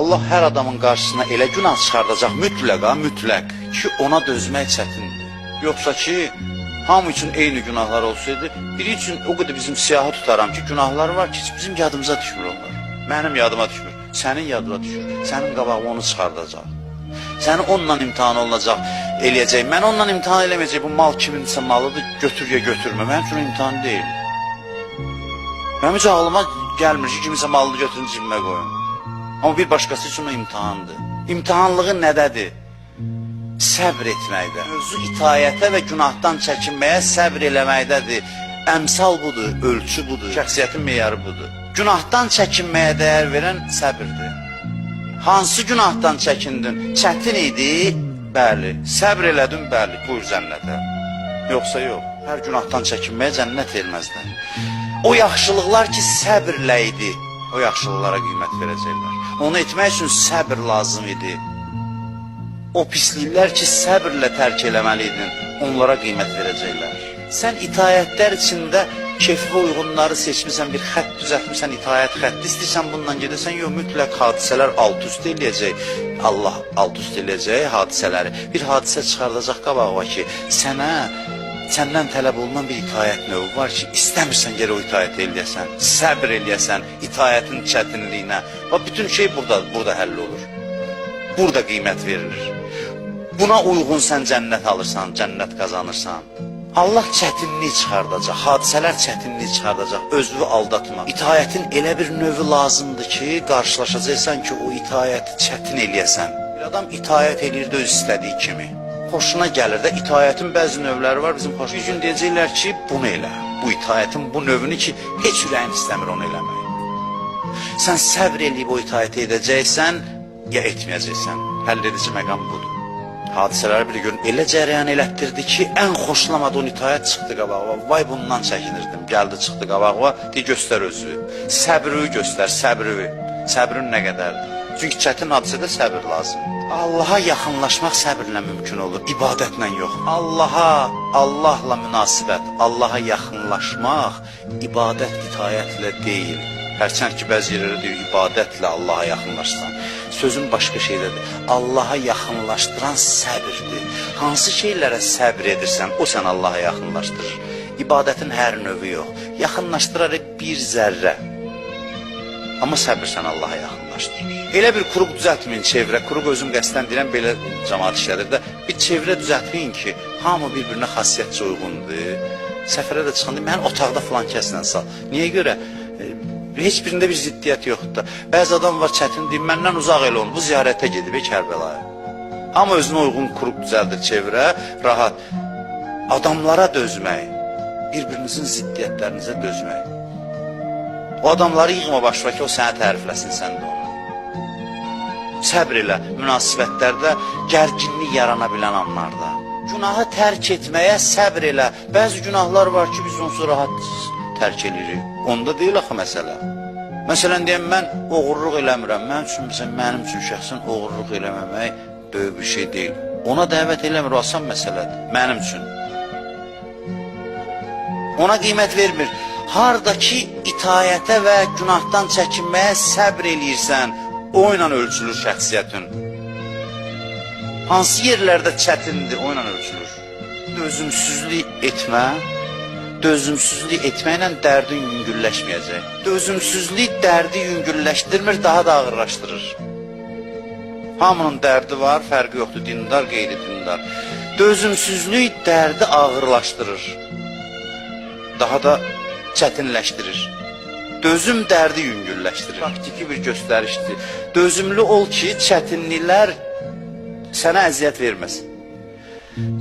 Allah hər adamın qarşısına elə günah çıxardacaq mütləq ki, ona dözmək çətindir. Yoxsa ki, hamı üçün eyni günahlar olsaydı, biri üçün o qədər bizim siyahı tutaram ki, günahlar var ki, bizim yadımıza düşmür onlar. Mənim yadıma düşmür, sənin yadına düşür, sənin qabağına onu çıxardacaq. Səni onunla imtihan olunacaq, eləyəcək. Mən onunla imtihan eləməyəcək, bu mal kiminsə malıdır, götür ya götürmə. Mənim üçün imtihan deyil. Mənim üçün ağlıma gəlmir ki, kiminsə malını götürün cibimə qoyun. Amma bir başqası üçün o imtihandır. İmtihanlığı nədədir? Səbr etməkdə. Özü itayətə və günahdan çəkinməyə səbr eləməkdədir. Əmsal budur, ölçü budur, şəxsiyyətin meyarı budur. Günahdan çəkinməyə dəyər verən səbirdir. Hansı günahdan çəkindin? Çətin idi? Bəli. Səbr elədin? Bəli. Buyur cənnətə. Yoxsa yox. Hər günahdan çəkinməyə cənnət verməzlər. O yaxşılıqlar ki, səbrlə idi, o yaxşılıqlara qiymət verəcəklər. Onu etmək üçün səbr lazım idi. O pisliklər ki, səbrlə tərk eləməliydin, onlara qiymət verəcəklər. Sən itayətlər içində keyfə uyğunları seçmirsən, bir xətt düzəltmirsən, itayət xətti istəyirsən, bundan gedəsən, yox, mütləq hadisələr alt-üst eləyəcək. Allah alt-üst eləyəcək hadisələri. Bir hadisə çıxardacaq qabağına ki, səndən tələb olunan bir itayət növü var ki, istəmirsən geri o itayət eləyəsən, səbr eləyəsən, itayətin çətinliyinə. Bütün şey burada həll olur. Burada qiymət verilir. Buna uyğun sən cənnət alırsan, cənnət qazanırsan. Allah çətinlik çıxardacaq, hadisələr çətinlik çıxardacaq, özünü aldatma. İtayətin elə bir növü lazımdır ki, qarşılaşacaqsan ki, o itayəti çətin eləyəsən. Bir adam itayət eləyir də öz istədiyi kimi. Xoşuna gəlir də, itayətin bəzi növləri var, bizim xoşuna. Bir gün deyəcəklər ki, bunu elə. Bu itayətin bu növünü ki, heç ürəyin istəmir onu eləmək. Sən səbr eləyib o itayəti edəcəksən, ya etməyəcəksən. Həll edici məqam budur. Hadisələri bir gün elə cərəyan elətdirdi ki, ən xoşlamadığın itayət çıxdı qabağıma. Vay bundan çəkinirdim, gəldi çıxdı qabağıma, deyə göstər özü. Səbri göstər, səbri. Səbrin nə qədərdir? Çünki çətin hadisədə səbir lazımdır. Allaha yaxınlaşmaq səbirlə mümkün olur, ibadətlə yox. Allahla münasibət, Allaha yaxınlaşmaq ibadət itayətlə deyil. Hərçənd ki, bəzi yerlərdə deyir, ibadətlə Allaha yaxınlaşsan. Sözün başqa şeydədir. Allaha yaxınlaşdıran səbirdir. Hansı şeylərə səbr edirsən, o sən Allaha yaxınlaşdırır. İbadətin hər növü yox. Yaxınlaşdırarıq bir zərrə. Amma səbir sən Allaha yaxınlaşdırır. Elə bir quruq düzəltməyin çevrə, quruq özüm qəsdən deyirəm, belə cəmaat işlədir də, bir çevrə düzəltməyin ki, hamı bir-birinə xasiyyətcə uyğundur. Səfərə də çıxanda, mən otaqda filan kəslə sal. Niyə görə? Heç birində bir ziddiyyət yoxdur. Bəzi adam var çətin deyir, məndən uzaq elə onu, bu ziyarətə gedib Kərbəlaya. Amma özünə uyğun quruq düzəldir çevrə, rahat. Adamlara dözmək, bir-birinizin ziddiyyətlərinizə dözmək. O adamları yığma başına ki, o sənə tərifləsin, sən də onu. Səbr elə, münasibətlərdə gərginlik yarana bilən anlarda. Günahı tərk etməyə səbr elə. Bəzi günahlar var ki, biz onsuz rahat tərk edirik. Onda deyil axı məsələ. Məsələn deyəm, mən oğurluq eləmirəm. Mənim üçün şəxsən oğurluq eləməmək böyük bir şey deyil. Ona dəvət eləmir, o asan məsələdir. Mənim üçün. Ona qiymət vermir. Hardakı itayətə və günahdan çəkinməyə səbr eləyirsən, o ilə ölçülür şəxsiyyətin. Hansı yerlərdə çətindir, o ilə ölçülür. Dözümsüzlük etmə. Dözümsüzlük etməklə dərdin yüngülləşməyəcək. Dözümsüzlük dərdi yüngülləşdirmir, daha da ağırlaşdırır. Hamının dərdi var, fərqi yoxdur, dindar, qeyri-dindar. Dözümsüzlük dərdi ağırlaşdırır, daha da çətinləşdirir. Dözüm dərdi yüngülləşdirir. Praktiki bir göstərişdir. Dözümlü ol ki, çətinliklər sənə əziyyət verməsin.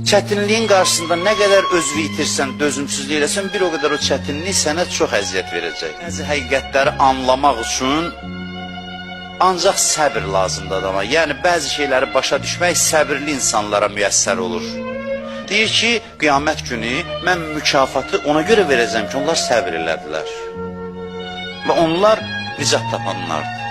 Çətinliyin qarşısında nə qədər özünü itirsən, dözümsüzlük eləsən, bir o qədər o çətinlik sənə çox əziyyət verəcək. Bəzi həqiqətləri anlamaq üçün ancaq səbir lazımdır adama. Yəni, bəzi şeyləri başa düşmək səbirli insanlara müyəssər olur. Deyir ki, qiyamət günü mən mükafatı ona görə verəcəm ki, onlar səbir elədilər. Və onlar nicat tapanlardır.